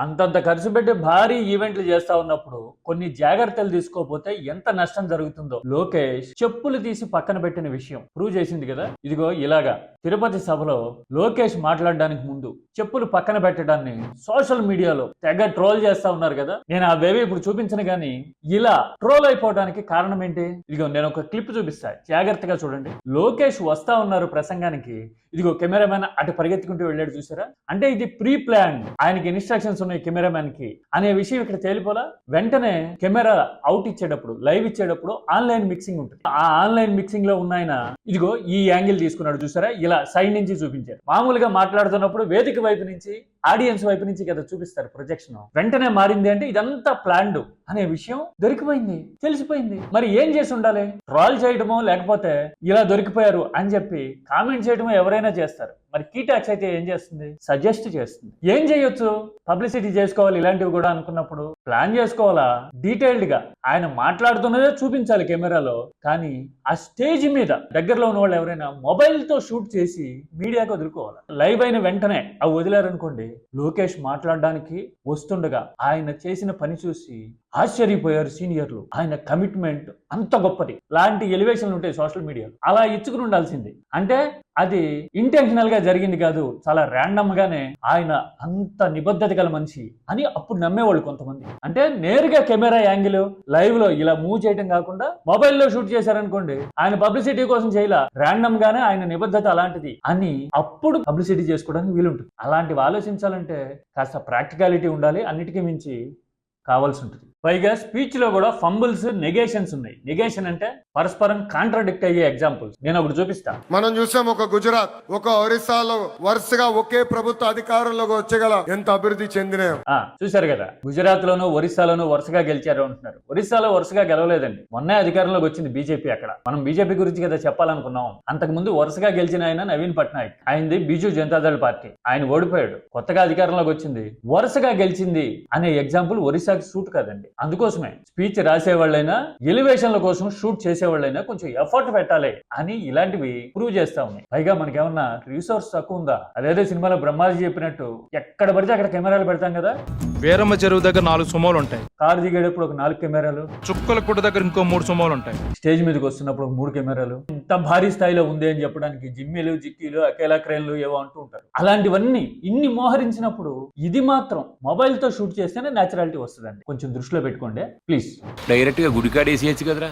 అంతంత ఖర్చు పెట్టి భారీ ఈవెంట్లు చేస్తా ఉన్నప్పుడు కొన్ని జాగ్రత్తలు తీసుకోకపోతే ఎంత నష్టం జరుగుతుందో లోకేష్ చెప్పులు తీసి పక్కన పెట్టిన విషయం ప్రూవ్ చేసింది కదా. ఇదిగో ఇలాగా తిరుపతి సభలో లోకేష్ మాట్లాడడానికి ముందు చెప్పులు పక్కన పెట్టడాన్ని సోషల్ మీడియాలో తెగ ట్రోల్ చేస్తా ఉన్నారు కదా. నేను ఆ వేవి ఇప్పుడు చూపించను గానీ ఇలా ట్రోల్ అయిపోవడానికి కారణం ఏంటి? ఇదిగో నేను ఒక క్లిప్ చూపిస్తా, జాగ్రత్తగా చూడండి. లోకేష్ వస్తా ఉన్నారు ప్రసంగానికి, ఇదిగో కెమెరామెన్ అటు పరిగెత్తుకుంటూ వెళ్ళాడు చూసారా. అంటే ఇది ప్రీ ప్లాన్, ఆయనకి ఇన్స్ట్రక్షన్స్ ఉన్నాయి కెమెరామెన్ కి అనే విషయం ఇక్కడ తేలిపోలా. వెంటనే కెమెరా అవుట్ ఇచ్చేటప్పుడు, లైవ్ ఇచ్చేటప్పుడు ఆన్లైన్ మిక్సింగ్ ఉంటుంది. ఆ ఆన్లైన్ మిక్సింగ్ లో ఉన్న ఆయన ఇదిగో ఈ యాంగిల్ తీసుకున్నాడు చూసారా, ఇలా సైడ్ నుంచి చూపించారు. మామూలుగా మాట్లాడుతున్నప్పుడు వేదిక వైపు నుంచి, ఆడియన్స్ వైపు నుంచి కదా చూపిస్తారు ప్రొజెక్షన్. వెంటనే మారింది అంటే ఇదంతా ప్లాన్డ్ అనే విషయం దొరికిపోయింది, తెలిసిపోయింది. మరి ఏం చేసి ఉండాలి? ట్రాల్ చేయడమో లేకపోతే ఇలా దొరికిపోయారు అని చెప్పి కామెంట్ చేయడమో ఎవరైనా చేస్తారు. మరి కీటాక్స్ అయితే ఏం చేస్తుంది? సజెస్ట్ చేస్తుంది. ఏం చేయొచ్చు? పబ్లిసిటీ చేసుకోవాలి ఇలాంటివి కూడా అనుకున్నప్పుడు ప్లాన్ చేసుకోవాలా? డీటెయిల్డ్ గా ఆయన మాట్లాడుతున్నదే చూపించాలి కెమెరాలో. కానీ ఆ స్టేజ్ మీద దగ్గరలో ఉన్న వాళ్ళు ఎవరైనా మొబైల్ తో షూట్ చేసి మీడియాకు వదులుకోవాలి. లైవ్ అయిన వెంటనే అవి వదిలారనుకోండి, లోకేష్ మాట్లాడడానికి వస్తుండగా ఆయన చేసిన పని చూసి ఆశ్చర్యపోయారు సీనియర్లు. ఆయన కమిట్మెంట్ అంత గొప్పది. లాంటి ఎలివేషన్లు ఉంటాయి సోషల్ మీడియాలో, అలా ఇచ్చుకుని ఉండాల్సింది. అంటే అది ఇంటెన్షనల్ గా జరిగింది కాదు, చాలా ర్యాండమ్ గానే ఆయన అంత నిబద్ధత గల మనిషి అని అప్పుడు నమ్మేవాళ్ళు కొంతమంది. అంటే నేరుగా కెమెరా యాంగిల్ లైవ్ లో ఇలా మూవ్ చేయడం కాకుండా మొబైల్లో షూట్ చేశారనుకోండి, ఆయన పబ్లిసిటీ కోసం చేయలా, ర్యాండమ్ గానే ఆయన నిబద్ధత అలాంటిది అని అప్పుడు పబ్లిసిటీ చేసుకోవడానికి వీలుంటుంది. అలాంటివి ఆలోచించాలంటే కాస్త ప్రాక్టికాలిటీ ఉండాలి, అన్నిటికీ మించి కావాల్సి ఉంటుంది. పైగా స్పీచ్ లో కూడా ఫంబుల్స్, నెగేషన్స్ ఉన్నాయి. నెగేషన్ అంటే పరస్పరం కాంట్రాడిక్ట్ అయ్యే ఎగ్జాంపుల్స్ నేను ఒకటి చూపిస్తా. మనం చూసాం, ఒక గుజరాత్, ఒక ఒరిస్సాలో వరుసగా ఒకే ప్రభుత్వ అధికారంలోకి వచ్చగల ఎంత అభివృద్ధి చెందినాయో చూశారు కదా. గుజరాత్ లోను ఒరిస్సాలోను వరుసగా గెలిచారు అంటున్నారు. ఒరిస్సాలో వరుసగా గెలవలేదండి, మొన్నే అధికారంలోకి వచ్చింది బీజేపీ. అక్కడ మనం బీజేపీ గురించి కదా చెప్పాలనుకున్నాం. అంతకు ముందు వరుసగా గెలిచిన ఆయన నవీన్ పట్నాయక్, ఆయనది బిజు జనతాదళ్ పార్టీ. ఆయన ఓడిపోయాడు, కొత్తగా అధికారంలోకి వచ్చింది. వరుసగా గెలిచింది అనే ఎగ్జాంపుల్ ఒరిస్సాకి సూట్ కాదండి. అందుకోసమే స్పీచ్ రాసేవాళ్ళైనా, ఎలివేషన్ల కోసం షూట్ చేసేవాళ్ళైనా కొంచెం ఎఫర్ట్ పెట్టాలి అని ఇలాంటివి ప్రూవ్ చేస్తా ఉన్నాయి. పైగా మనకేమన్నా రిసోర్స్ తక్కువ ఉందా? అదేదో సినిమాలో బ్రహ్మాజీ చెప్పినట్టు ఎక్కడ పడితే అక్కడ కెమెరాలు పెడతాం కదా. వీరమ్మ చెరువు దగ్గర 4 సుమోలు ఉంటాయి, కారు దిగేటప్పుడు ఒక 4 కెమెరాలు, చుక్కల గుట్ట దగ్గర ఇంకో 3 సుమోలు ఉంటాయి, స్టేజ్ మీదకి వస్తున్నప్పుడు 3 కెమెరాలు. ఇంత భారీ స్థాయిలో ఉంది అని చెప్పడానికి జిమ్మీలు, జిక్కీలు, అకేలా క్రేన్లు ఏవో అంటూ ఉంటారు. అలాంటివన్నీ ఇన్ని మోహరించినప్పుడు ఇది మాత్రం మొబైల్ తో షూట్ చేస్తేనే నేచురాలిటీ వస్తుందండి. కొంచెం దృష్టిలో పెట్టుకోండి ప్లీజ్. డైరెక్ట్ గా గుడికాడేసేయచ్చు కదరా.